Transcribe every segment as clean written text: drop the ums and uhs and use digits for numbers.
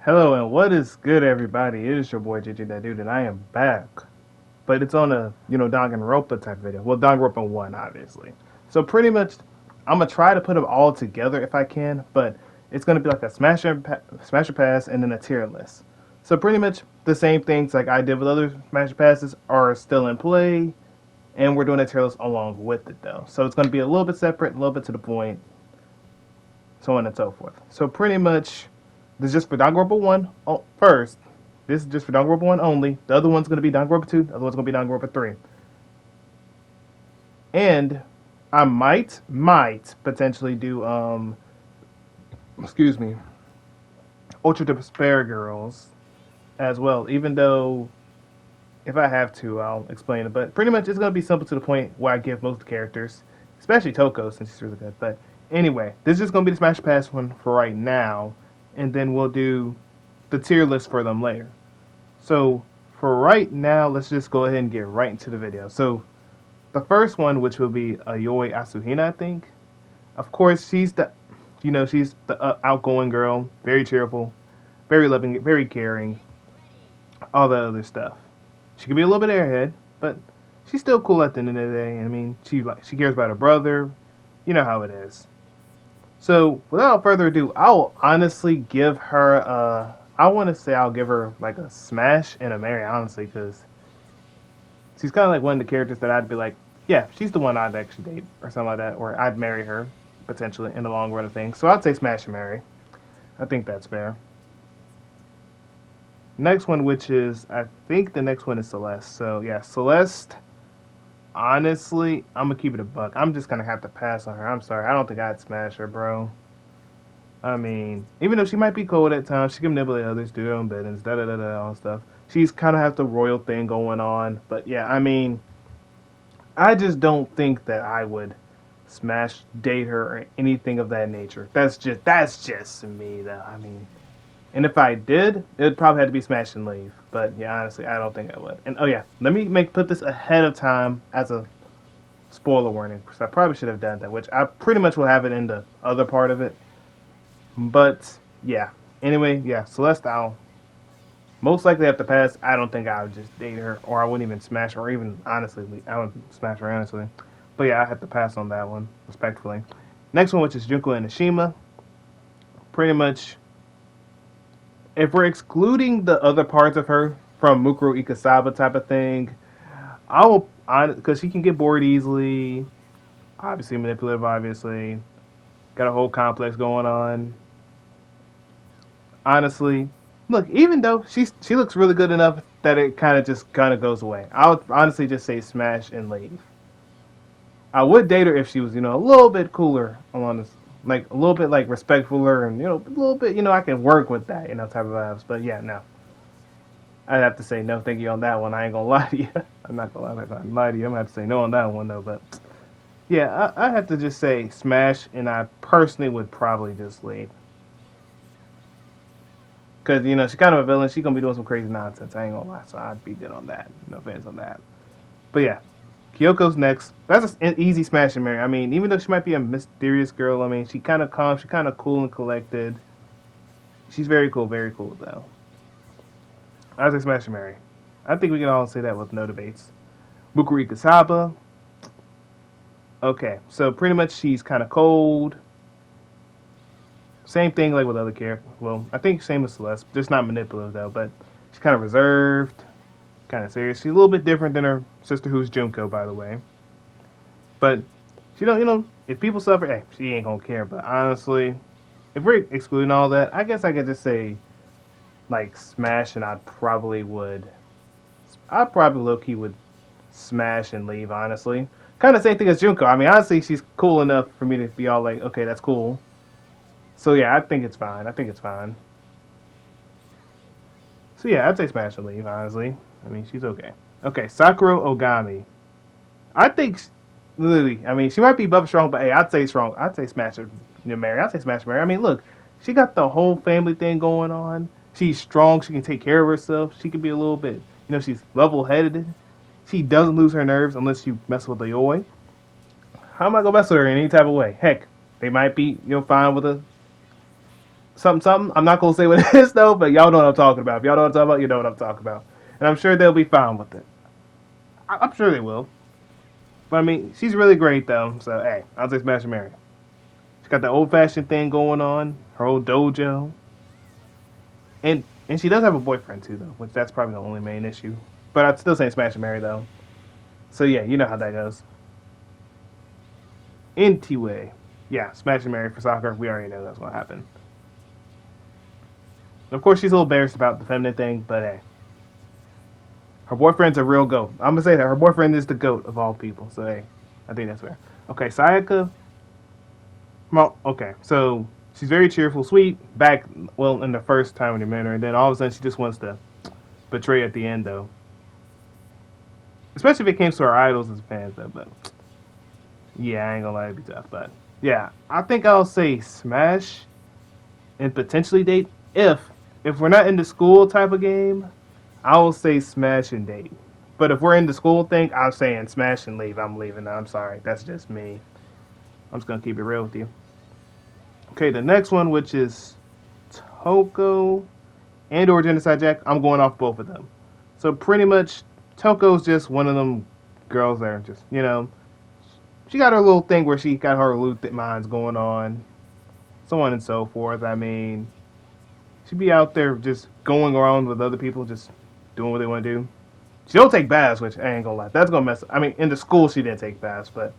Hello and what is good, everybody? It is your boy JJ that dude, and I am back. But it's on a Danganronpa type video. Well, Danganronpa one, obviously. So pretty much, I'm gonna try to put them all together if I can, but it's gonna be like a smasher pass, and then a tier list. So pretty much the same things like I did with other smasher passes are still in play, and we're doing a tier list along with it though. So it's gonna be a little bit separate, a little bit to the point, so on and so forth. So pretty much, this is just for Danganronpa 1 first. This is just for Danganronpa 1 only. The other one's going to be Danganronpa 2. The other one's going to be Danganronpa 3. And I might potentially do, excuse me, Ultra Despair Girls as well. Even though, if I have to, I'll explain it. But pretty much, it's going to be simple to the point where I give most of the characters, especially Toko, since she's really good. But anyway, this is just going to be the Smash Pass one for right now. And then we'll do the tier list for them later. So for right now, let's just go ahead and get right into the video. So the first one, which will be Ayoi Asuhina, I think. Of course, she's the outgoing girl, very cheerful, very loving, very caring, all that other stuff. She can be a little bit airhead, but she's still cool at the end of the day. I mean, she cares about her brother. You know how it is. So without further ado, I'll honestly give her I want to say I'll give her like a smash and a marry, honestly, because she's kind of like one of the characters that I'd be like, yeah, she's the one I'd actually date or something like that, or I'd marry her potentially in the long run of things. So I'd say smash and marry. I think that's fair. Next one, which is I think the next one is Celeste. So yeah, Celeste. Honestly, I'm gonna keep it a buck. I'm just gonna have to pass on her. I'm sorry. I don't think I'd smash her, bro. I mean, even though she might be cold at times, she can manipulate others, do their own biddings, da da da da, all stuff. She's kind of have the royal thing going on, but yeah, I mean, I just don't think that I would smash, date her, or anything of that nature. That's just me, though. I mean, and if I did, it'd probably have to be smash and leave. But yeah, honestly, I don't think I would. And oh yeah, let me put this ahead of time as a spoiler warning, because I probably should have done that, which I pretty much will have it in the other part of it. But yeah. Anyway, yeah, Celeste, I'll most likely have to pass. I don't think I would just date her, or I wouldn't even smash her, or even honestly, I wouldn't smash her honestly. But yeah, I have to pass on that one respectfully. Next one, which is Junko Enoshima. Pretty much, if we're excluding the other parts of her from Mukuro Ikasaba type of thing, I will, because she can get bored easily. Obviously manipulative. Obviously, got a whole complex going on. Honestly, look, even though she looks really good enough that it kind of goes away. I would honestly just say smash and leave. I would date her if she was, a little bit cooler along this, like a little bit like respectfuler, and a little bit, I can work with that, type of vibes. But yeah, no, I'd have to say no, thank you on that one. I ain't gonna lie to you. I'm not gonna lie to you. I'm gonna have to say no on that one though. But yeah, I have to just say smash, and I personally would probably just leave. Because, she's kind of a villain. She's going to be doing some crazy nonsense. I ain't going to lie. So I'd be good on that. No offense on that. But yeah, Kyoko's next. That's an easy smash and marry. I mean, even though she might be a mysterious girl, I mean, she kind of calm. She's kind of cool and collected. She's very cool, though. I say smash and marry. I think we can all say that with no debates. Bukurika Saba. Okay, so pretty much she's kind of cold. Same thing like with other characters. Well, I think same with Celeste. Just not manipulative though, but she's kind of reserved, kind of serious. She's a little bit different than her sister, who's Junko, by the way. But she don't, if people suffer, hey, she ain't gonna care. But honestly, if we're excluding all that, I guess I could just say like smash, and I probably low key would smash and leave. Honestly, kind of same thing as Junko. I mean, honestly, she's cool enough for me to be all like, okay, that's cool. So yeah, I think it's fine. I think it's fine. So yeah, I'd say smash and leave, honestly. I mean, she's okay. Okay, Sakura Ogami. I think, literally, I mean, she might be above strong, but hey, I'd say strong. I'd say smash her, Mary. I'd say smash Mary. I mean, look, she got the whole family thing going on. She's strong. She can take care of herself. She can be a little bit, she's level-headed. She doesn't lose her nerves unless you mess with the Yoi. How am I gonna mess with her in any type of way? Heck, they might be, fine with a something something. I'm not gonna say what it is though, but y'all know what I'm talking about. If y'all know what I'm talking about, you know what I'm talking about. And I'm sure they'll be fine with it. I'm sure they will. But I mean, she's really great though. So hey, I'll say Smash and Mary. She's got the old fashioned thing going on, her old dojo, and she does have a boyfriend too though, which that's probably the only main issue. But I'd still say Smash and Mary though. So yeah, you know how that goes. Anyway, yeah, Smash and Mary for soccer. We already know that's gonna happen. Of course, she's a little embarrassed about the feminine thing, but hey, her boyfriend's a real goat. I'm gonna say that her boyfriend is the goat of all people. So hey, I think that's fair. Okay, Sayaka. Well, okay, so she's very cheerful, sweet. Back well in the first time when you met her, and then all of a sudden she just wants to betray at the end though. Especially if it came to her idols as fans though. But yeah, I ain't gonna lie, it'd be tough. But yeah, I think I'll say Smash and potentially date if we're not in the school type of game. I will say Smash and date. But if we're in the school thing, I'm saying Smash and leave. I'm leaving. I'm sorry. That's just me. I'm just gonna keep it real with you. Okay, the next one, which is Toko and or Genocide Jack, I'm going off both of them. So pretty much, Toko's just one of them girls that are just, she got her little thing where she got her loot minds going on, so on and so forth. I mean, she'd be out there just going around with other people, just doing what they want to do. She don't take baths, which I ain't gonna lie, that's gonna mess. I mean, in the school she didn't take baths, but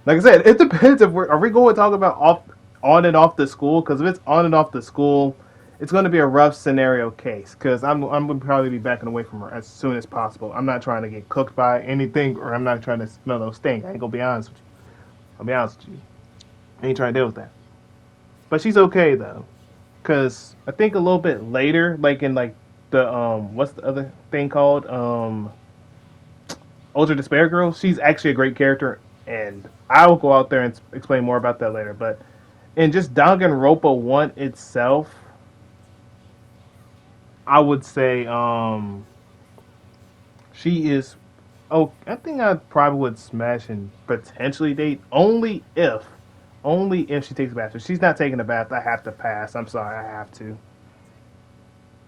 like I said, it depends if are we going to talk about on and off the school? Because if it's on and off the school, it's going to be a rough scenario case. Because I'm going to probably be backing away from her as soon as possible. I'm not trying to get cooked by anything, or I'm not trying to smell those stink. I ain't gonna be honest with you. I'll be honest with you. I ain't trying to deal with that. But she's okay though, because I think a little bit later, like in like the what's the other thing called Ultra Despair Girl, she's actually a great character, and I will go out there and explain more about that later. But in just Danganronpa 1 itself, I would say she is. Oh, I think I probably would smash and potentially date only if she takes a bath. If she's not taking a bath, I have to pass. I'm sorry, I have to.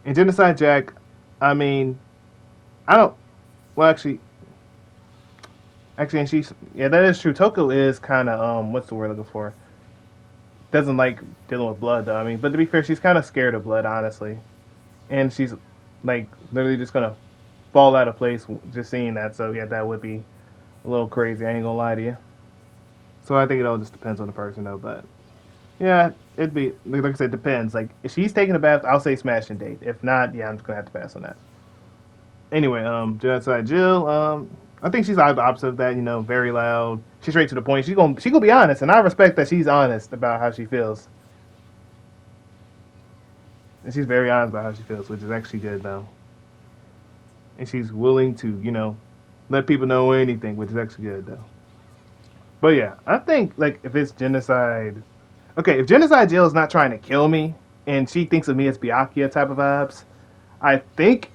And Genocide Jack, I mean, I don't. Well, actually, and she's yeah, that is true. Toko is kind of what's the word I'm looking for? Doesn't like dealing with blood though. I mean, but to be fair, she's kind of scared of blood, honestly, and she's like literally just gonna fall out of place just seeing that. So yeah, that would be a little crazy. I ain't gonna lie to you. So I think it all just depends on the person though. But yeah, it'd be like I said, depends. Like if she's taking a bath, I'll say smash and date. If not, yeah, I'm just gonna have to pass on that. Anyway, Genocide Jill, I think she's the opposite of that. Very loud. She's straight to the point. She gonna be honest, and I respect that she's honest about how she feels. And she's very honest about how she feels, which is actually good though. And she's willing to, let people know anything, which is actually good though. But yeah, I think like if it's genocide, okay, if Genocide Jill is not trying to kill me, and she thinks of me as Byakuya type of vibes, I think.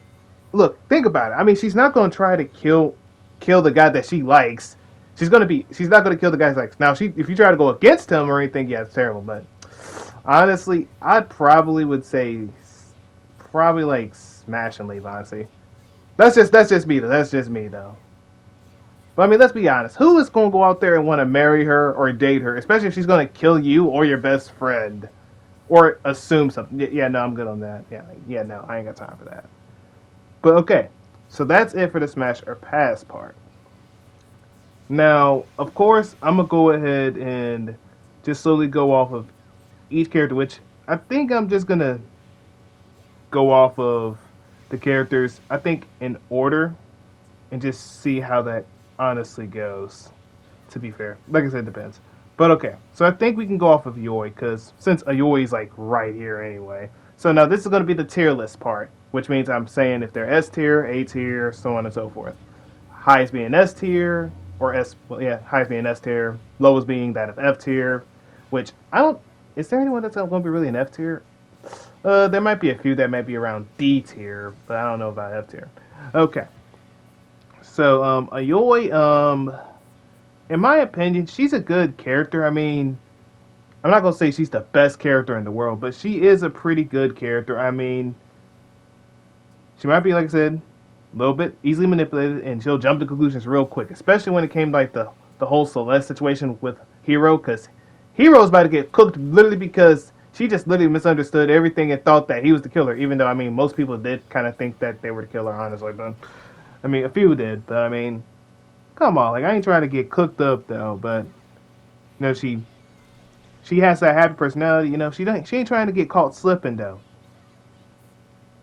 Look, think about it. I mean, she's not gonna try to kill the guy that she likes. She's not gonna kill the guy she likes. Now, if you try to go against him or anything, yeah, it's terrible. But honestly, I probably would say probably like smash and leave. Honestly, that's just me though. That's just me though. But I mean, let's be honest. Who is gonna go out there and want to marry her or date her, especially if she's gonna kill you or your best friend or assume something? Yeah, no, I'm good on that. Yeah, no, I ain't got time for that. But okay, so that's it for the smash or pass part. Now, of course, I'm gonna go ahead and just slowly go off of each character, which I think I'm just gonna go off of the characters, I think in order, and just see how that honestly goes. To be fair, like I said, it depends. But okay, so I think we can go off of Yoi, because since Ayoi's like right here anyway. So now this is going to be the tier list part, which means I'm saying if they're S tier, A tier, so on and so forth. Highest being S tier, or highest being S tier, lowest being that of F tier, which I don't, is there anyone that's going to be really an F tier? There might be a few that might be around D tier, but I don't know about F tier. Okay. So, Ayoi, in my opinion, she's a good character. I mean, I'm not gonna say she's the best character in the world, but she is a pretty good character. I mean, she might be, like I said, a little bit easily manipulated, and she'll jump to conclusions real quick, especially when it came to, like the whole Celeste situation with Hero, because Hero's about to get cooked literally because she just literally misunderstood everything and thought that he was the killer, even though I mean most people did kind of think that they were the killer, honestly. But I mean, a few did, but I mean, come on, like I ain't trying to get cooked up though, but she has that happy personality, she ain't trying to get caught slipping though.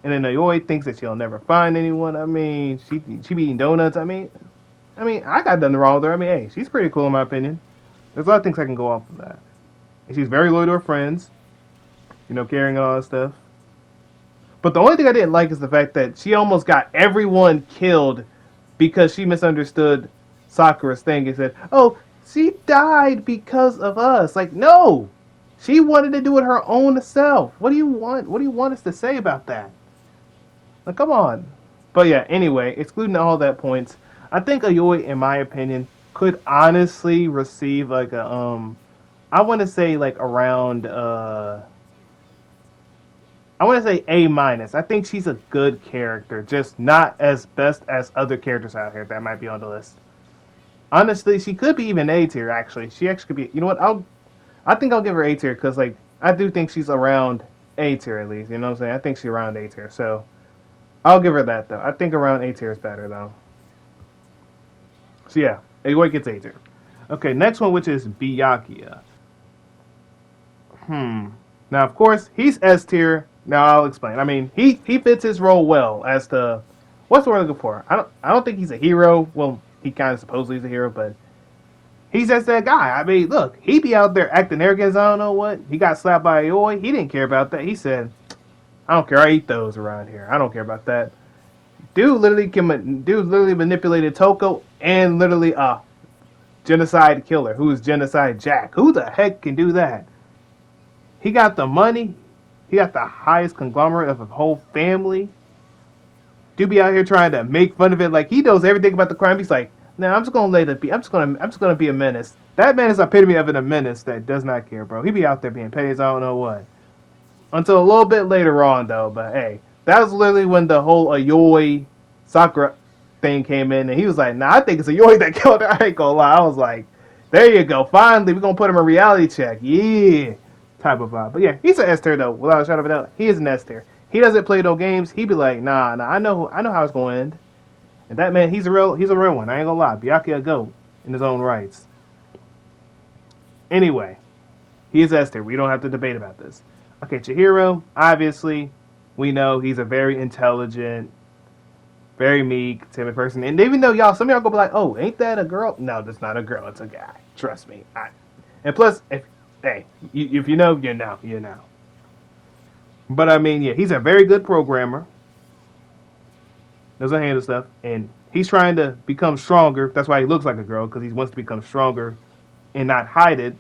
And then Aoi thinks that she'll never find anyone. I mean, she be eating donuts. I mean, I got nothing wrong with her. I mean, hey, she's pretty cool in my opinion. There's a lot of things I can go off of that. And she's very loyal to her friends, caring all that stuff. But the only thing I didn't like is the fact that she almost got everyone killed because she misunderstood Sakura's thing and said, "Oh, she died because of us." Like, no, she wanted to do it her own self. What do you want? What do you want us to say about that? Like, come on. But yeah, anyway, excluding all that points, I think Ayoi, in my opinion, could honestly receive like a I want to say like around I want to say A minus. I think she's a good character, just not as best as other characters out here that might be on the list. Honestly, she could be even A tier. Actually, she actually could be. You know what? I think I'll give her A tier because like I do think she's around A tier at least. You know what I'm saying? I think she's around A tier. So I'll give her that though. I think around A tier is better though. So yeah, Ayoi gets A tier. Okay, next one, which is Byakuya. Now, of course, he's S tier. Now I'll explain. I mean, he fits his role well as the what's the word I'm looking for? I don't think he's a hero. Well, he kind of supposedly is a hero, but he's just that guy. I mean, look, he be out there acting arrogant. I don't know what. He got slapped by Ayoi. He didn't care about that. He said, "I don't care. I eat those around here. I don't care about that." Dude literally manipulated Toko and literally a genocide killer who's genocide Jack. Who the heck can do that? He got the money. He got the highest conglomerate of a whole family. Dude be out here trying to make fun of it like he knows everything about the crime. He's like, nah, I'm just gonna let it be. I'm just gonna be a menace. That man is the epitome of a menace that does not care, bro. He be out there being petty as I don't know what. Until a little bit later on though, but hey, that was literally when the whole Ayoi Sakura thing came in, and he was like, "Nah, I think it's Ayoi that killed her." I ain't gonna lie. I was like, "There you go. Finally, we're gonna put him in reality check." Yeah, type of vibe. But yeah, he's an S tier though. Without a shadow of a doubt, he is an S tier. He doesn't play no games. He be like, "Nah, nah. I know how it's gonna end." And that man, he's a real one. I ain't gonna lie. Byakuya a goat in his own rights. Anyway, he is S tier. We don't have to debate about this. Okay, Chihiro, obviously, we know he's a very intelligent, very meek, timid person. And even though some of y'all gonna be like, "Oh, ain't that a girl?" No, that's not a girl. It's a guy. Trust me. And plus, if you know, you know, you know. But I mean, yeah, he's a very good programmer. Knows how to handle stuff, and he's trying to become stronger. That's why he looks like a girl because he wants to become stronger and not hide it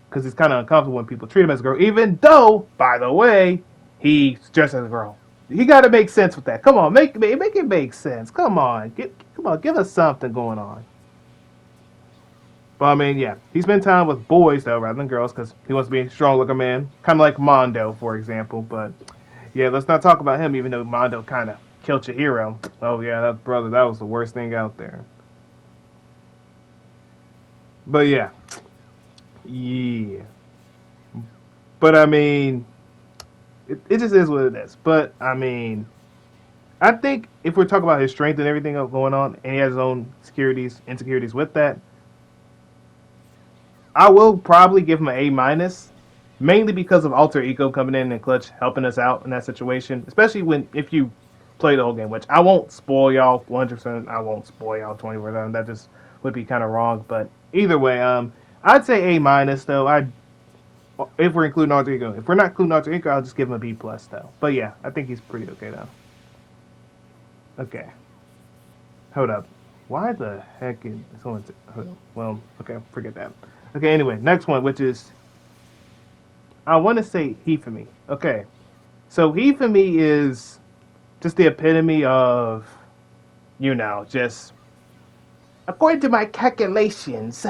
because he's kind of uncomfortable when people treat him as a girl. Even though, by the way, he's dressed as a girl. He got to make sense with that. Come on, make it make sense. Come on, give us something going on. But I mean, yeah, he spent time with boys though rather than girls because he wants to be a strong looking man, kind of like Mondo, for example. But yeah, let's not talk about him, even though Mondo kind of killed your hero. Oh yeah, that brother, that was the worst thing out there. But yeah, yeah. But I mean, it just is what it is. But I mean, I think if we're talking about his strength and everything going on, and he has his own insecurities with that, I will probably give him an A minus, mainly because of Alter Ego coming in and Clutch helping us out in that situation, especially if you play the whole game, which I won't spoil y'all 100%. I won't spoil y'all 24/7. That just would be kind of wrong. But either way, I'd say A minus though. If we're including Alter Ego, if we're not including Alter Ego, I'll just give him a B plus though. But yeah, I think he's pretty okay though. Okay, hold up. Why the heck is someone? Well, okay, forget that. Okay, anyway, next one, which is I want to say Hifumi. Okay, so Hifumi is just the epitome of, just according to my calculations,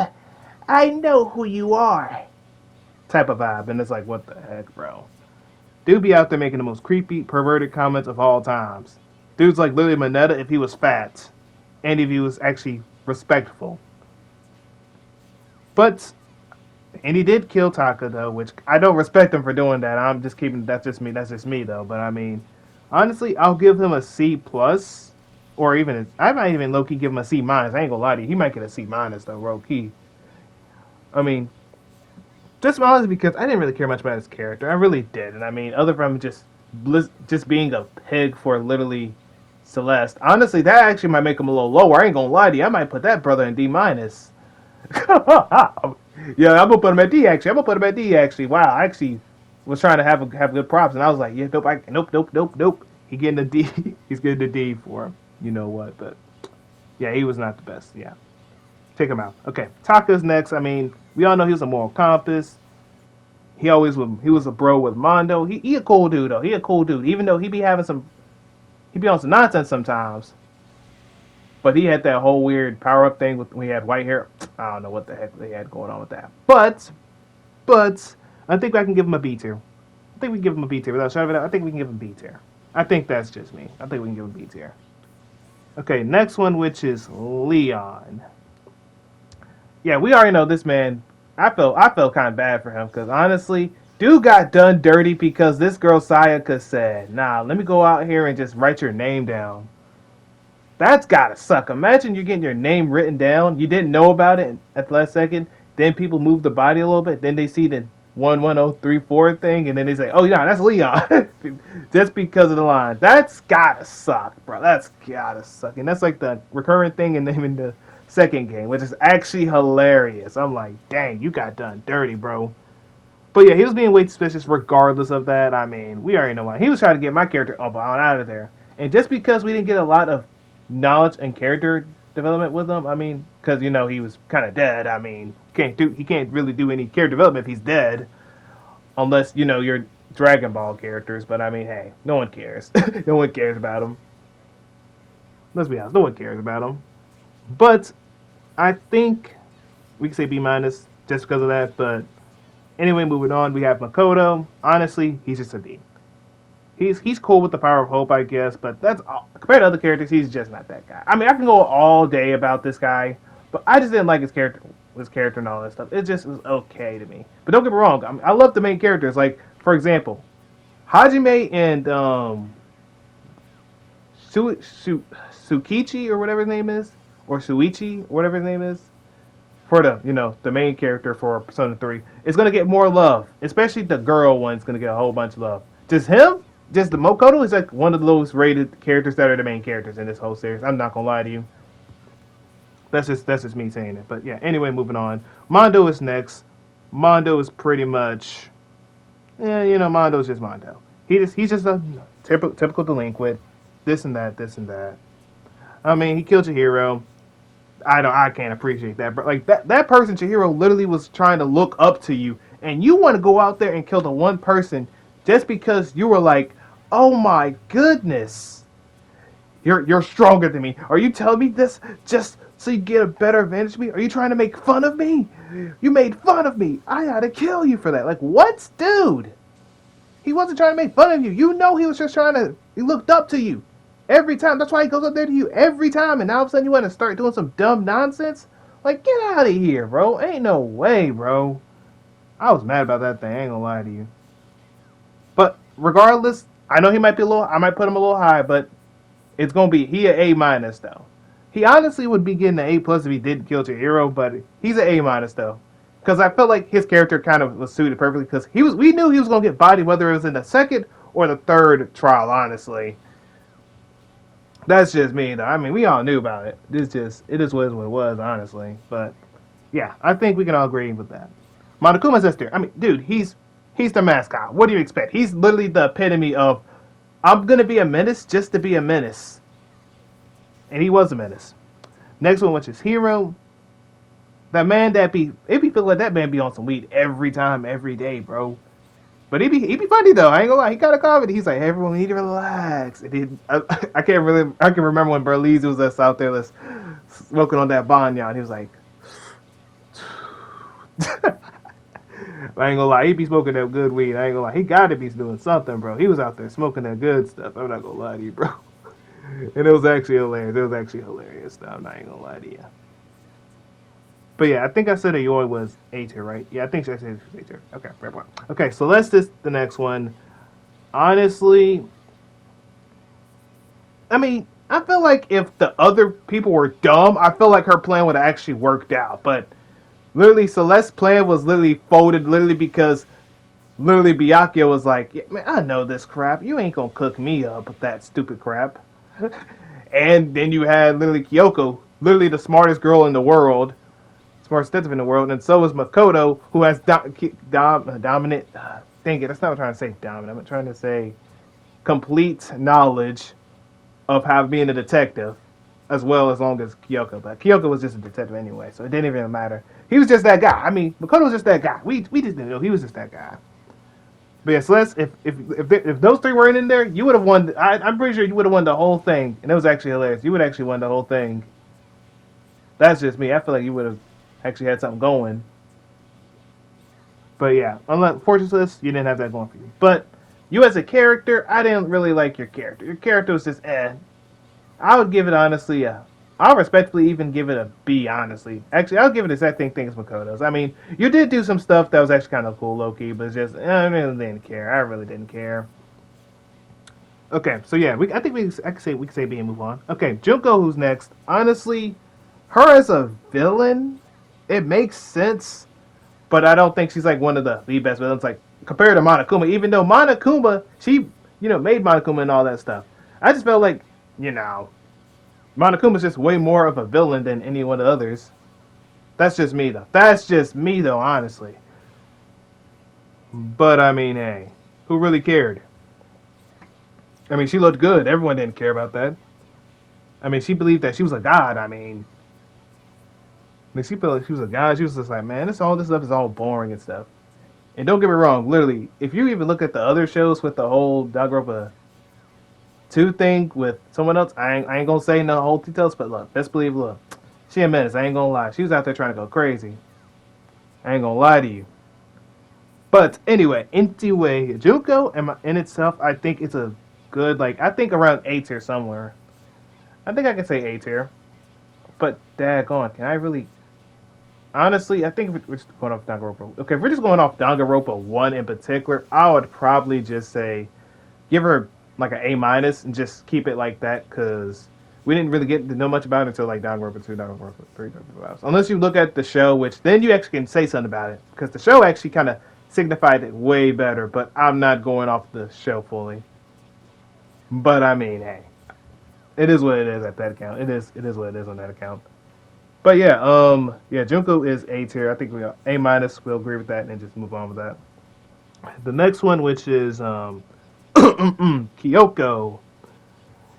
I know who you are. type of vibe, and it's like, what the heck, bro? Dude be out there making the most creepy, perverted comments of all times. Dude's like literally Mineta if he was fat, and if he was actually respectful. But and he did kill Taka though, which I don't respect him for doing that. I'm just keeping that's just me. That's just me though. But I mean, honestly, I'll give him a C plus, or even I might even low key give him a C minus. I ain't gonna lie to you. He might get a C minus though, low key. I mean, just honestly because I didn't really care much about his character. I really didn't. I mean, other from just being a pig for literally Celeste. Honestly, that actually might make him a little lower. I ain't gonna lie to you. I might put that brother in D minus. Yeah, I'm gonna put him at D actually. I'm gonna put him at D actually. Wow, I actually was trying to have good props, and I was like, yeah, nope. He getting a D. He's getting a D for him. You know what? But yeah, he was not the best. Yeah, take him out. Okay, Taka's next. I mean, we all know he was a moral compass. He was a bro with Mondo. He a cool dude though. He a cool dude, even though he be on some nonsense sometimes. But he had that whole weird power up thing with when he had white hair. I don't know what the heck they had going on with that. But I think I can give him a B tier. I think we can give him a B tier without shouting it out. I think we can give him B tier. I think that's just me. I think we can give him B tier. Okay, next one, which is Leon. Yeah, we already know this man. I felt kind of bad for him because honestly, dude got done dirty because this girl Sayaka said, "Nah, let me go out here and just write your name down." That's gotta suck. Imagine you're getting your name written down. You didn't know about it at the last second. Then people move the body a little bit. Then they see the 11034 thing, and then they say, "Oh yeah, that's Leon," just because of the line. That's gotta suck, bro. That's gotta suck, and that's like the recurrent thing in the second game, which is actually hilarious. I'm like, dang, you got done dirty, bro. But yeah, he was being way suspicious regardless of that. I mean, we already know why. He was trying to get my character up on out of there. And just because we didn't get a lot of knowledge and character development with him, I mean, because, you know, he was kind of dead. I mean, he can't really do any character development if he's dead. Unless, you know, you're Dragon Ball characters. But, I mean, hey, no one cares. No one cares about him. Let's be honest, no one cares about him. But I think we can say B minus just because of that. But anyway, moving on, we have Makoto. Honestly, he's just a D. He's cool with the power of hope, I guess, but that's all. Compared to other characters, he's just not that guy. I mean, I can go all day about this guy, but I just didn't like his character and all that stuff. It just was okay to me. But don't get me wrong, I love the main characters. Like, for example, Hajime and Sukichi or whatever his name is, or Suichi or whatever his name is, for the main character for Persona 3, is gonna get more love. Especially the girl one's gonna get a whole bunch of love. Just him, just the Makoto is like one of the lowest rated characters that are the main characters in this whole series. I'm not gonna lie to you. That's just me saying it. But yeah, anyway, moving on. Mondo is next. Mondo is pretty much, yeah, Mondo's just Mondo. He's just a typical delinquent. This and that, this and that. I mean, he killed your hero. I can't appreciate that. But like that person, Chihiro, literally was trying to look up to you, and you want to go out there and kill the one person just because you were like, oh my goodness, you're stronger than me. Are you telling me this just so you get a better advantage of me? Are you trying to make fun of me? You made fun of me. I had to kill you for that. Like, what, dude? He wasn't trying to make fun of you. You know he was just he looked up to you. Every time. That's why he goes up there to you every time. And now all of a sudden you want to start doing some dumb nonsense? Like, get out of here, bro. Ain't no way, bro. I was mad about that thing. I ain't gonna lie to you. But regardless, I know he might be I might put him a little high, but it's gonna be, he an A minus though. He honestly would be getting an A plus if he didn't kill Chihiro, but he's an A minus though. Because I felt like his character kind of was suited perfectly because we knew he was gonna get bodied whether it was in the second or the third trial, honestly. That's just me though. I mean, we all knew about it. It is what it was, honestly. But yeah, I think we can all agree with that. Monokuma's sister. I mean, dude, he's the mascot. What do you expect? He's literally the epitome of, I'm gonna be a menace just to be a menace. And he was a menace. Next one, which is Hero. That man it be feel like that man be on some weed every time, every day, bro. But he be funny though. I ain't gonna lie. He kind of comedy. He's like, hey, everyone, we need to relax. And I can remember when Berlizzi was just out there smoking on that banya, and he was like, I ain't gonna lie, he be smoking that good weed. I ain't gonna lie, he gotta be doing something, bro. He was out there smoking that good stuff. I'm not gonna lie to you, bro. And it was actually hilarious. It was actually hilarious stuff. I'm not even gonna lie to you. But yeah, I think I said Aoi was A tier, right? Yeah, I think I said it was A tier. Okay, fair point. Okay, so let's just the next one. Honestly, I mean, I feel like if the other people were dumb, I feel like her plan would have actually worked out. But literally, Celeste's plan was literally folded literally because literally Byakuya was like, yeah, man, I know this crap. You ain't gonna cook me up with that stupid crap. And then you had literally Kyoko, literally the smartest girl in the world, smartest detective in the world, and so is Makoto, who has dominant. Dang it, that's not what I'm trying to say. Dominant. I'm trying to say complete knowledge of how being a detective, as well as long as Kyoko. But Kyoko was just a detective anyway, so it didn't even matter. He was just that guy. I mean, Makoto was just that guy. We just didn't know he was just that guy. But yeah, Celeste, if those three weren't in there, you would have won. I'm pretty sure you would have won the whole thing, and it was actually hilarious. You would actually won the whole thing. That's just me. I feel like you would have actually had something going. But yeah, unlike Fortune Celeste, you didn't have that going for you. But you as a character, I didn't really like your character. Your character was just eh. I would give it honestly a. I'll respectfully even give it a B. Honestly, actually, I'll give it the exact same thing as Makoto's. I mean, you did do some stuff that was actually kind of cool, low key, but it's just I really didn't care. I really didn't care. Okay, so yeah, I think I can say B and move on. Okay, Junko, who's next? Honestly, her as a villain, it makes sense, but I don't think she's like one of the best villains. Like compared to Monokuma, even though Monokuma, she made Monokuma and all that stuff. I just felt like you know Monokuma's just way more of a villain than any one of the others. That's just me though. That's just me though, honestly. But I mean, hey, who really cared? I mean, she looked good. Everyone didn't care about that. I mean, she believed that she was a god. I mean, she felt like she was a god. She was just like, man, this stuff is all boring and stuff. And don't get me wrong, literally, if you even look at the other shows with the whole Danganronpa 2 thing with someone else, I ain't gonna say no whole details, but look, best believe, look, she a menace. I ain't gonna lie. She was out there trying to go crazy. I ain't gonna lie to you. But anyway, Junko in itself, I think it's a good, like, I think around A tier somewhere. I think I can say A tier. But daggone, can I really? Honestly, I think if we're just going off Danganronpa. Okay, if we're just going off Danganronpa 1 in particular, I would probably just say give her like an A minus and just keep it like that because we didn't really get to know much about it until like Danganronpa 2, Danganronpa 3, Danganronpa 5. Unless you look at the show, which then you actually can say something about it because the show actually kind of signified it way better. But I'm not going off the show fully. But I mean, hey, it is what it is at that account. It is what it is on that account. But yeah, Junko is A tier. I think we are A minus. We'll agree with that and just move on with that. The next one, which is Kyoko.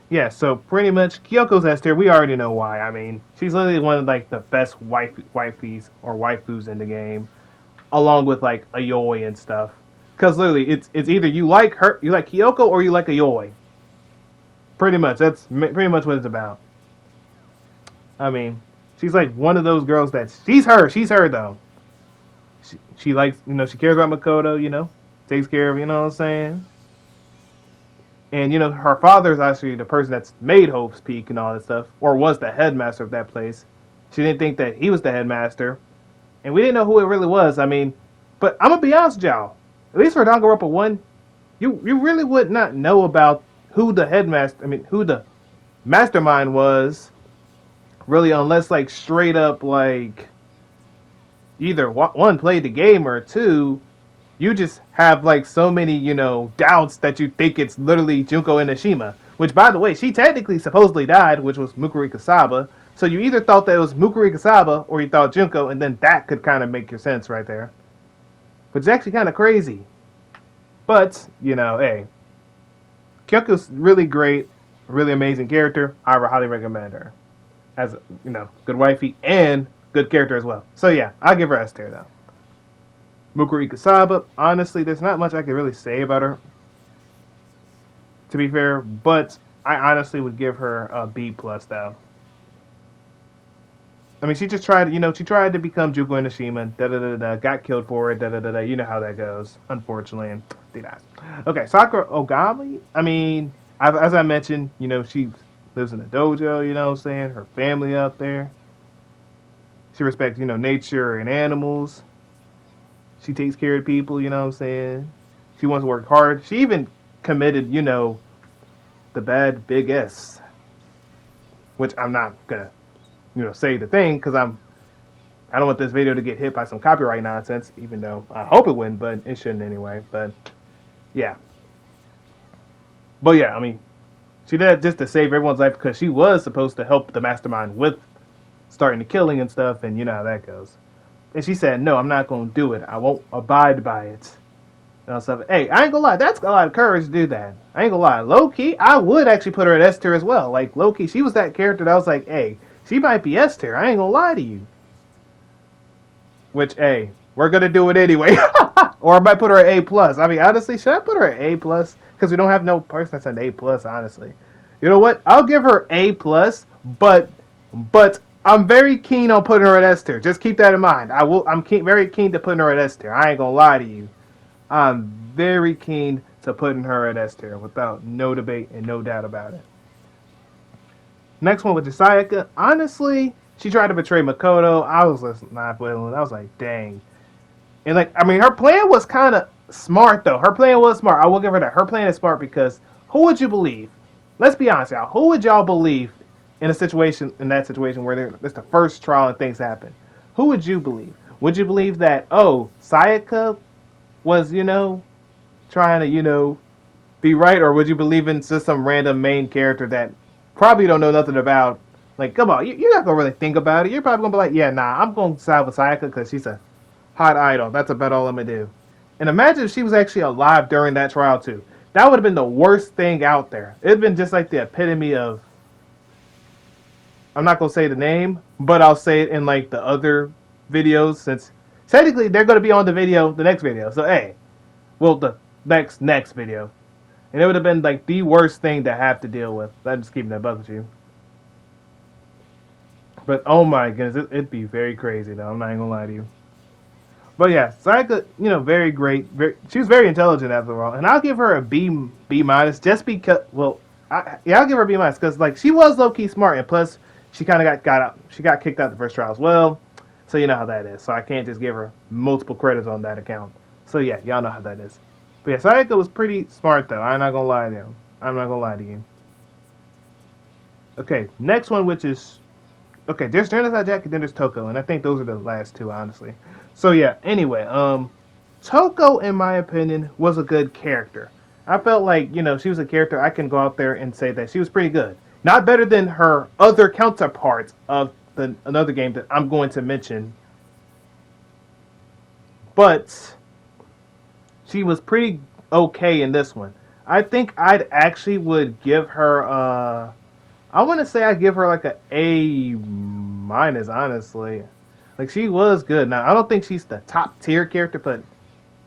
Yeah, so pretty much Kyoko's S tier. We already know why. I mean, she's literally one of like the best wifeys or waifus in the game, along with like Ayoi and stuff. Because literally, it's either you like her, you like Kyoko, or you like Ayoi. Pretty much, that's pretty much what it's about. I mean, she's like one of those girls that she's her though. She likes, she cares about Makoto, takes care of, you know what I'm saying? And, her father is actually the person that's made Hope's Peak and all that stuff, or was the headmaster of that place. She didn't think that he was the headmaster, and we didn't know who it really was. I mean, but I'm gonna be honest with y'all. At least for Danganronpa 1, you really would not know about who the headmaster, who the mastermind was, really, unless like straight up like either one played the game or two, you just have like so many doubts that you think it's literally Junko Enoshima. Which, by the way, she technically supposedly died, which was Mukuri Kasaba. So you either thought that it was Mukuri Kasaba or you thought Junko, and then that could kind of make your sense right there. Which is actually kind of crazy. But hey, Kyoko's really great, really amazing character. I would highly recommend her as good wifey and good character as well. So yeah, I'll give her S tier though. Mukuri Kasaba, honestly, there's not much I can really say about her, to be fair, but I honestly would give her a B plus though. I mean, she just tried, she tried to become Juko Inashima, da da da da, got killed for it, da da da da. You know how that goes, unfortunately, and did not. Okay, Sakura Ogami. I mean, as I mentioned, she lives in a dojo. You know what I'm saying? Her family out there. She respects, nature and animals. She takes care of people. You know what I'm saying? She wants to work hard. She even committed, the bad big S, which I'm not gonna, say the thing because I don't want this video to get hit by some copyright nonsense, even though I hope it wouldn't, but it shouldn't anyway. But yeah, I mean, she did that just to save everyone's life because she was supposed to help the mastermind with starting the killing and stuff, and you know how that goes. And she said, "No, I'm not going to do it. I won't abide by it." And I was like, "Hey, I ain't gonna lie. That's a lot of courage to do that. I ain't gonna lie. Low key, I would actually put her at S tier as well. Like low key, she was that character that I was like, hey, she might be S tier. I ain't gonna lie to you." Which, hey, we're gonna do it anyway. Or I might put her at A plus. I mean, honestly, should I put her at A plus? Because we don't have no person that's an A plus. Honestly, you know what? I'll give her A plus, but I'm very keen on putting her at S tier. Just keep that in mind. Very keen to putting her at S tier. I ain't gonna lie to you. I'm very keen to putting her at S tier without no debate and no doubt about it. Next one with Sayaka. Honestly, she tried to betray Makoto. I was just not willing. I was like, dang. And like, I mean, her plan was kind of smart though. Her plan was smart. I will give her that. Her plan is smart because who would you believe? Let's be honest, y'all. Who would y'all believe in that situation where it's the first trial and things happen? Who would you believe? Would you believe that Sayaka was trying to be right, or would you believe in just some random main character that probably don't know nothing about? Like, come on, you're not gonna really think about it. You're probably gonna be like, yeah, nah, I'm gonna side with Sayaka because she's a hot idol. That's about all I'm gonna do. And imagine if she was actually alive during that trial too. That would have been the worst thing out there. It'd been just like the epitome of. I'm not gonna say the name, but I'll say it in like the other videos since technically they're gonna be on the next video. So hey, well the next video, and it would have been like the worst thing to have to deal with. I'm just keeping that buck with you. But oh my goodness, it'd be very crazy though. I'm not even gonna lie to you. But yeah, Sayaka, very great. She was very intelligent after all, and I'll give her a B minus just because. Well, I'll give her a B minus because like she was low key smart, and plus she kind of got out. She got kicked out the first trial as well, so you know how that is. So I can't just give her multiple credits on that account. So yeah, y'all know how that is. But yeah, Sayaka was pretty smart though. I'm not gonna lie to you. I'm not gonna lie to you. Okay, next one, which is okay. There's Genocide Jack and then there's Toko, and I think those are the last two, honestly. So yeah. Anyway, Toko, in my opinion, was a good character. I felt like she was a character I can go out there and say that she was pretty good. Not better than her other counterparts of another game that I'm going to mention, but she was pretty okay in this one. I think I'd actually would give her I want to say I give her like A minus, honestly. Like she was good. Now I don't think she's the top tier character, but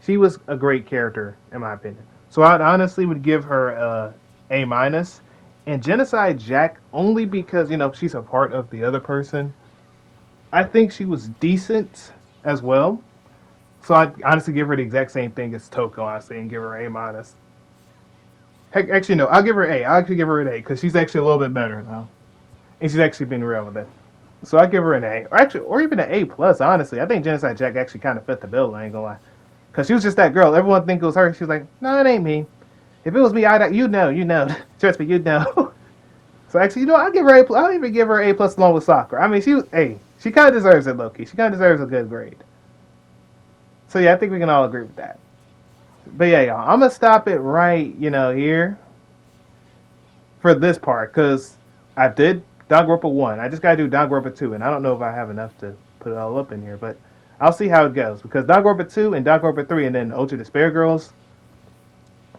she was a great character in my opinion. So I honestly would give her A minus. And Genocide Jack only because she's a part of the other person. I think she was decent as well. So I'd honestly give her the exact same thing as Toko, honestly, and give her A minus. Heck, actually no, I'll give her A. I'll actually give her an A because she's actually a little bit better now, and she's actually been real with it. So I give her an A, or even an A plus. Honestly, I think Genocide Jack actually kind of fit the bill. I ain't gonna lie, because she was just that girl. Everyone think it was her. She was like, no, it ain't me. If it was me, you know. Trust me, you know. So actually, I'll give her A plus. I'll even give her A plus along with Sakura. I mean, she kind of deserves it, Loki. She kind of deserves a good grade. So yeah, I think we can all agree with that. But yeah, y'all, I'm gonna stop it right, here for this part because I did Danganronpa 1. I just gotta do Danganronpa 2, and I don't know if I have enough to put it all up in here, but I'll see how it goes because Danganronpa 2 and Danganronpa 3 and then Ultra Despair Girls,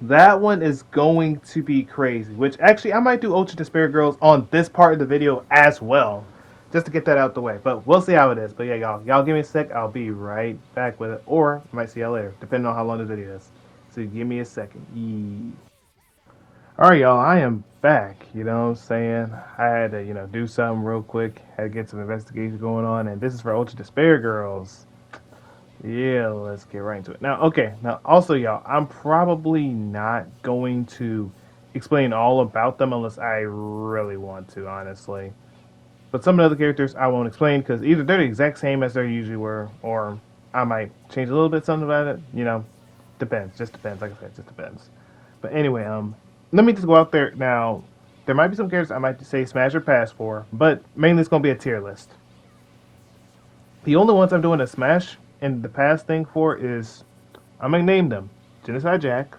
that one is going to be crazy. Which actually I might do Ultra Despair Girls on this part of the video as well, just to get that out the way. But we'll see how it is. But yeah, y'all give me a sec. I'll be right back with it, or I might see y'all later, depending on how long the video is. So give me a second. All right, y'all. I am back. You know what I'm saying? I had to, do something real quick. Had to get some investigation going on, and this is for Ultra Despair Girls. Yeah, let's get right into it. Now, okay. Now, also, y'all, I'm probably not going to explain all about them unless I really want to, honestly. But some of the other characters I won't explain because either they're the exact same as they usually were, or I might change a little bit something about it. Depends. Just depends. Like I said, just depends. But anyway, let me just go out there now. There might be some characters I might say smash or pass for, but mainly it's gonna be a tier list. The only ones I'm doing a smash and the pass thing for is I'm gonna name them: Genocide Jack.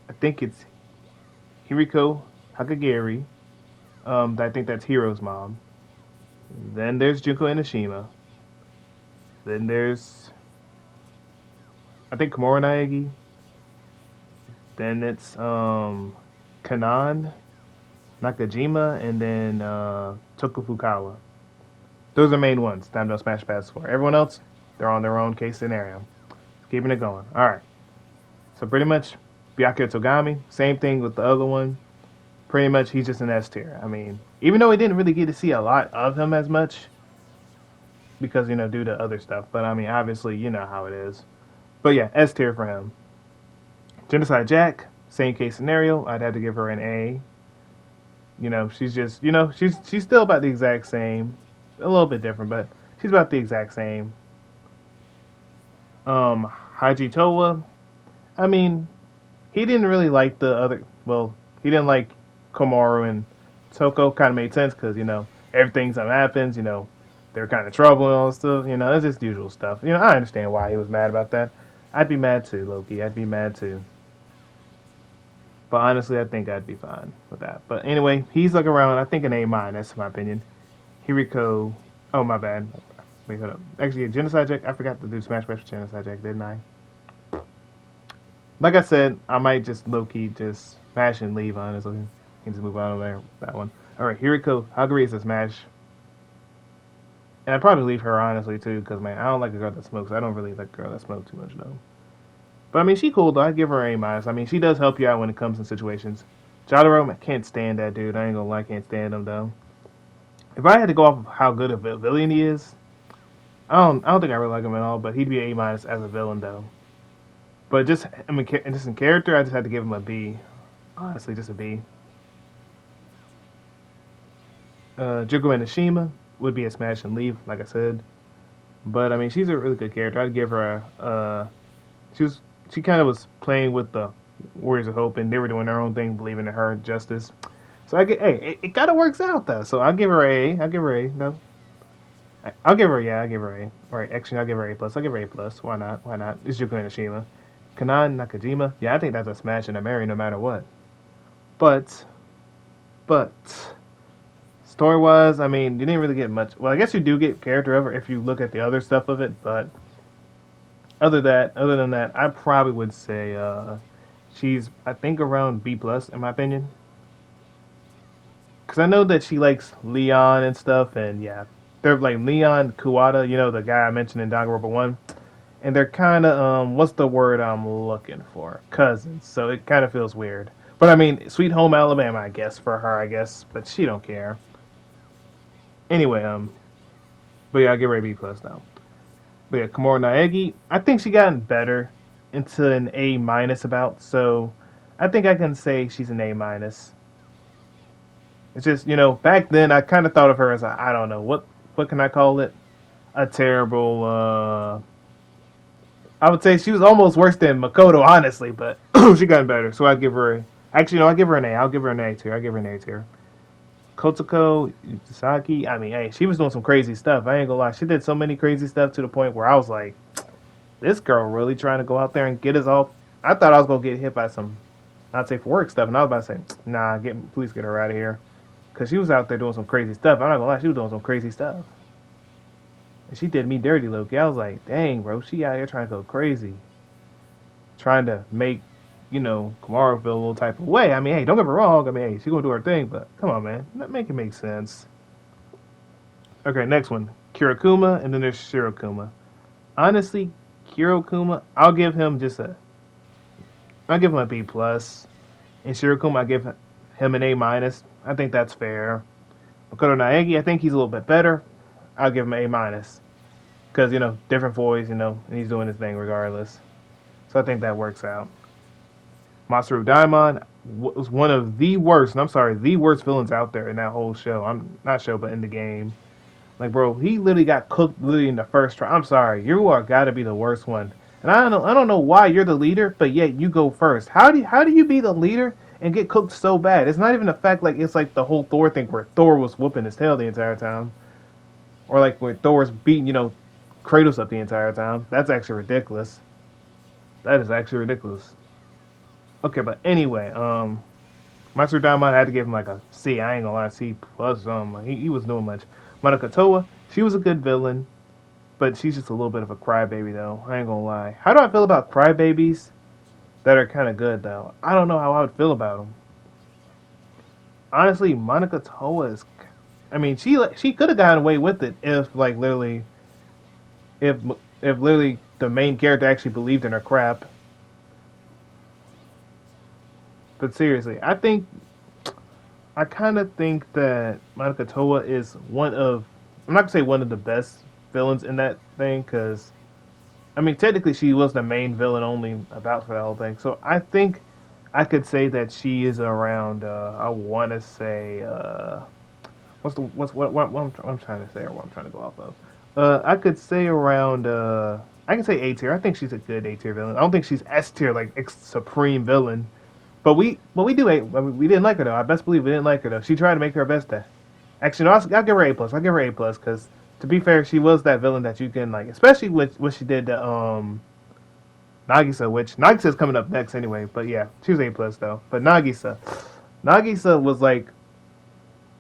I think it's Hiriko Hakagiri. I think that's Hiro's mom. Then there's Junko Enoshima. Then there's I think Komura Naegi. Then it's Kanan Nakajima, and then Toku Fukawa. Those are the main ones. Time to smash pass for. Everyone else, they're on their own case scenario. Keeping it going. All right. So pretty much, Byakuya Togami, same thing with the other one. Pretty much, he's just an S tier. I mean, even though we didn't really get to see a lot of him as much, because due to other stuff. But I mean, obviously, you know how it is. But yeah, S tier for him. Genocide Jack, same case scenario. I'd have to give her an A. She's just, she's still about the exact same, a little bit different, but she's about the exact same. Haji Towa, I mean, he didn't really like the other. Well, he didn't like Komaru and Toko. Kind of made sense because everything that happens. They're kind of trouble and all this stuff. It's just usual stuff. I understand why he was mad about that. I'd be mad too, Loki. I'd be mad too. But honestly, I think I'd be fine with that. But anyway, he's like around. I think an A minus, in my opinion. Hiriko. Oh my bad. Wait, hold up. Actually, Genocide Jack. I forgot to do Smash Bros. Genocide Jack, didn't I? Like I said, I might just low key just smash and leave. Honestly, can just move on over there. That one. All right, Hiriko Haguri is a smash, and I'd probably leave her honestly too, because man, I don't like a girl that smokes. I don't really like a girl that smokes too much though. But I mean, she cool though. I'd give her A minus. I mean, she does help you out when it comes in situations. Jotaro, I can't stand that dude. I ain't gonna lie, I can't stand him though. If I had to go off of how good a villain he is, I don't think I really like him at all. But he'd be A minus as a villain though. But just, I mean, just in character, I just had to give him a B. Honestly, just a B. Jugo Enoshima would be a smash and leave, like I said. But I mean, she's a really good character. I'd give her a. She was, she kind of was playing with the Warriors of Hope, and they were doing their own thing, believing in her justice. So I get, hey, it kind of works out though. So I'll give her A. I'll give her A. No, I'll give her, yeah, I'll give her A. All right, actually, I'll give her A plus. I'll give her A plus. Why not? Why not? It's Juko Enoshima. Kanan Nakajima. Yeah, I think that's a smash and a marry no matter what. But, but story wise, I mean, you didn't really get much. Well, I guess you do get character over if you look at the other stuff of it. But other than that, I probably would say she's I think around B plus in my opinion. Because I know that she likes Leon and stuff, and yeah, they're like Leon Kuwata, the guy I mentioned in Danganronpa 1, and they're kind of what's the word I'm looking for? Cousins. So it kind of feels weird. But I mean, Sweet Home Alabama, I guess for her, I guess, but she don't care. Anyway, but yeah, I'll give her a B plus now. But yeah, Komori Naegi, I think she gotten better into an A minus about, so I think I can say she's an A minus. It's just back then I kind of thought of her as I don't know what can I call it, a terrible. I would say she was almost worse than Makoto, honestly, but she gotten better. So I'd give her. Actually, no, I'll give her an A. I'll give her an A tier. I'll give her an A tier. Kotoko Yusaki, I mean, hey, she was doing some crazy stuff. I ain't gonna lie. She did so many crazy stuff to the point where I was like, this girl really trying to go out there and get us all. I thought I was gonna get hit by some, not safe for work stuff, and I was about to say, nah, please get her out of here, because she was out there doing some crazy stuff. I'm not gonna lie, she was doing some crazy stuff, and she did me dirty, Loki. I was like, dang, bro, she out here trying to go crazy, trying to make Kamara feel a little type of way. I mean, hey, don't get me wrong. I mean, hey, she gonna do her thing, but come on, man, make it make sense. Okay, next one, Kirakuma, and then there's Shirokuma. Honestly, Kirokuma, I'll give him just a. I give him a B plus. And Shirokuma, I give him an A minus. I think that's fair. Makoto Naegi, I think he's a little bit better. I'll give him an A minus because different voice, and he's doing his thing regardless. So I think that works out. Masaru Daimon was one of the worst, and I'm sorry, the worst villains out there in that whole show. I'm not show, but in the game. Like, bro, he literally got cooked literally in the first try. I'm sorry, you are got to be the worst one. And I don't know why you're the leader, but yet you go first. How do you be the leader and get cooked so bad? It's not even the fact like it's like the whole Thor thing where Thor was whooping his tail the entire time, or like where Thor's beating Kratos up the entire time. That's actually ridiculous. That is actually ridiculous. Okay, but anyway, Master Daimon, I had to give him like a C. I ain't gonna lie, C plus. He was doing much. Monica Toa, she was a good villain, but she's just a little bit of a crybaby though. I ain't gonna lie. How do I feel about crybabies that are kind of good though? I don't know how I would feel about them. Honestly, Monica Toa is. I mean, she could have gotten away with it if like literally, if if literally the main character actually believed in her crap. But seriously, I kind of think that Monica Toa is one of, I'm not gonna say one of the best villains in that thing, because I mean technically she was the main villain only about for the whole thing. So I think I could say that she is around. I want to say what I'm trying to say, or what I'm trying to go off of. I could say around. I can say A tier. I think she's a good A tier villain. I don't think she's S tier like supreme villain. But we do hate. I mean, we didn't like her though. I best believe we didn't like her though. She tried to make her best. Actually, no, I'll give her A plus. I'll give her A plus because to be fair, she was that villain that you can like, especially with what she did to Nagisa, which Nagisa is coming up next anyway. But yeah, she was A plus though. But Nagisa was like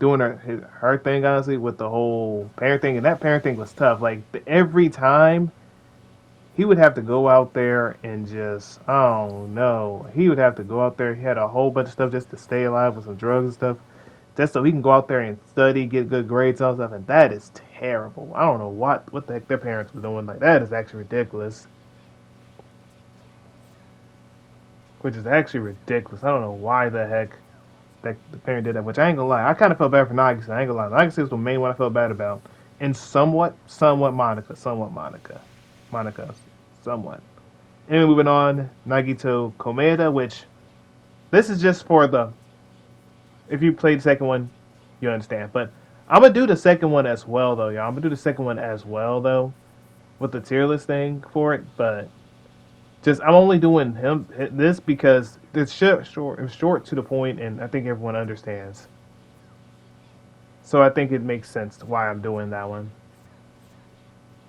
doing her thing honestly with the whole parent thing, and that parent thing was tough. Like every time he would have to go out there and just, oh no, he would have to go out there. He had a whole bunch of stuff just to stay alive with some drugs and stuff, just so he can go out there and study, get good grades and all stuff. And that is terrible. I don't know what the heck their parents were doing. Like that is actually ridiculous. Which is actually ridiculous. I don't know why the heck that the parent did that. Which I ain't gonna lie, I kind of felt bad for Nagisa. I ain't gonna lie, Nagisa was the main one I felt bad about, and Monica, somewhat. And moving on, Nagito Komeda, which this is just for the. If you played the second one, you understand. But I'm gonna do the second one as well, though, y'all. I'm gonna do the second one as well, though, with the tier list thing for it. But just I'm only doing this because it's short to the point, and I think everyone understands. So I think it makes sense why I'm doing that one.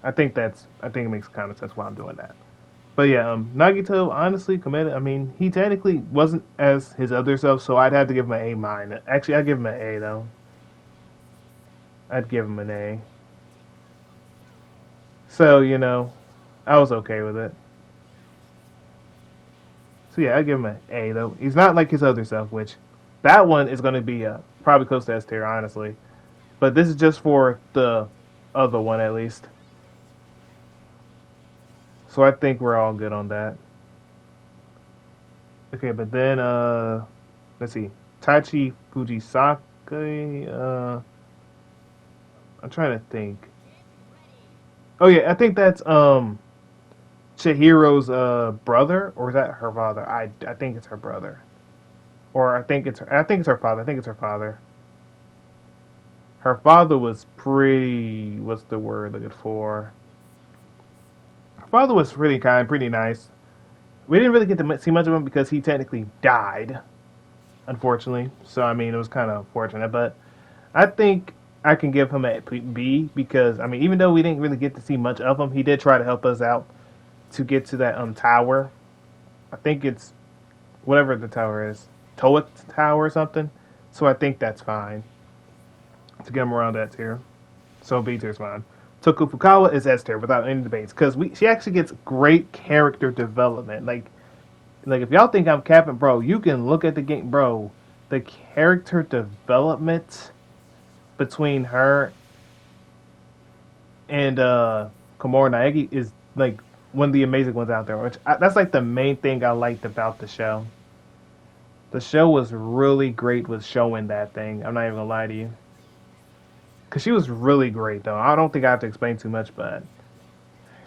I think it makes kind of sense why I'm doing that. But yeah, Nagito honestly committed. I mean, he technically wasn't as his other self, so I'd have to give him an A minus. Actually, I'd give him an A though. I'd give him an A. So I was okay with it. So yeah, I'd give him an A though. He's not like his other self, which that one is going to be probably close to S tier, honestly. But this is just for the other one at least. So I think we're all good on that. Okay, but then let's see. Taichi Fujisake, I'm trying to think. Oh yeah, I think that's Chihiro's brother, or is that her father? I think it's her brother. Or I think it's her father. I think it's her father. Her father was pretty, what's the word looking for? Her father was really kind, pretty nice. We didn't really get to see much of him because he technically died, unfortunately. So I mean, it was kind of fortunate, but I think I can give him a B because I mean, even though we didn't really get to see much of him, he did try to help us out to get to that tower. I think it's whatever the tower is, Toa Tower or something. So I think that's fine to get him around that tier. So B tier is fine. Toku Fukawa is S tier without any debates because she actually gets great character development. Like if y'all think I'm capping, bro, you can look at the game, bro. The character development between her and Komori Naegi is like one of the amazing ones out there. That's like the main thing I liked about the show. The show was really great with showing that thing. I'm not even gonna lie to you, cause she was really great though. I don't think I have to explain too much, but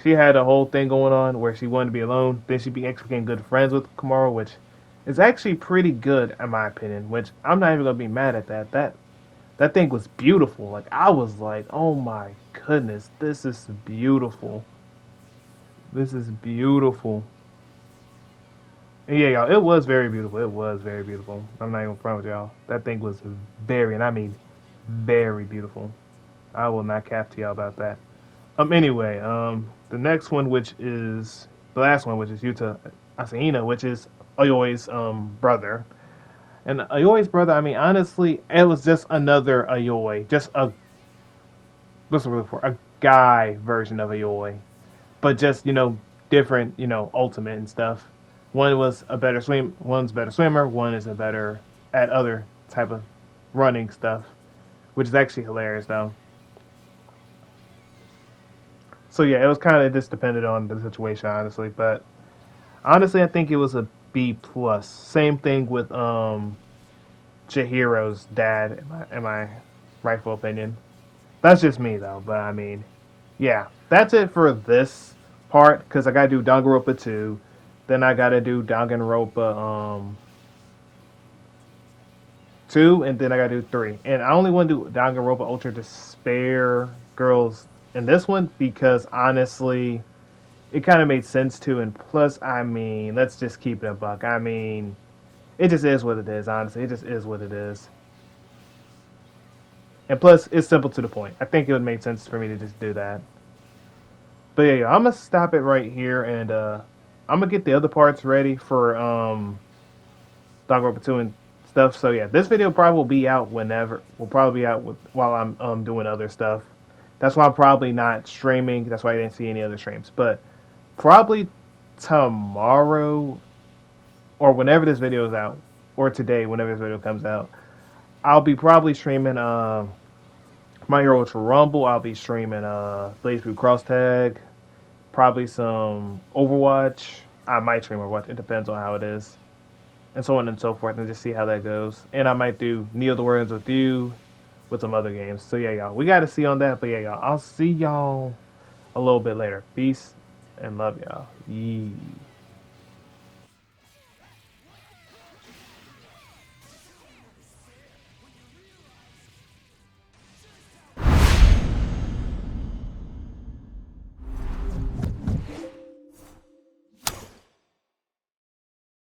she had a whole thing going on where she wanted to be alone. Then she became good friends with Kamara, which is actually pretty good in my opinion. Which I'm not even gonna be mad at that. That thing was beautiful. Like I was like, oh my goodness, this is beautiful. This is beautiful. And yeah, y'all, it was very beautiful. It was very beautiful. I'm not even front with y'all. That thing was very, and I mean, very beautiful. I will not cap to y'all about that. Anyway, the next one, which is the last one, which is Yuta Asahina, which is Ayoi's brother. And Ayoi's brother, I mean, honestly, it was just another Ayoi, just a what's the word for a guy version of Ayoi, but just different, ultimate and stuff. One was a better one's a better swimmer, one is a better at other type of running stuff, which is actually hilarious though. So yeah, it was kind of just depended on the situation, honestly. But honestly, I think it was a B plus. Same thing with Chihiro's dad, in my rightful opinion. That's just me though. But I mean, yeah, that's it for this part because I gotta do Danganronpa 2, then I gotta do Danganronpa 2, and then I gotta do 3. And I only want to do Danganronpa Ultra Despair Girls in this one because honestly, it kind of made sense too. And plus, I mean, let's just keep it a buck. I mean, it just is what it is. Honestly, it just is what it is. And plus, it's simple to the point. I think it would make sense for me to just do that. But yeah, I'm gonna stop it right here, and I'm gonna get the other parts ready for Danganronpa 2 and stuff. So yeah, this video probably will be out whenever. Will probably be out while I'm doing other stuff. That's why I'm probably not streaming. That's why I didn't see any other streams. But probably tomorrow or whenever this video is out, or today whenever this video comes out, I'll be probably streaming My Hero Ultra Rumble. I'll be streaming Blaze Blue Cross Tag. Probably some Overwatch. I might stream Overwatch. It depends on how it is, and so on and so forth, and just see how that goes. And I might do Neil the Words with you with some other games. So yeah, y'all, we got to see on that. But yeah, y'all, I'll see y'all a little bit later. Peace and love y'all. Yee.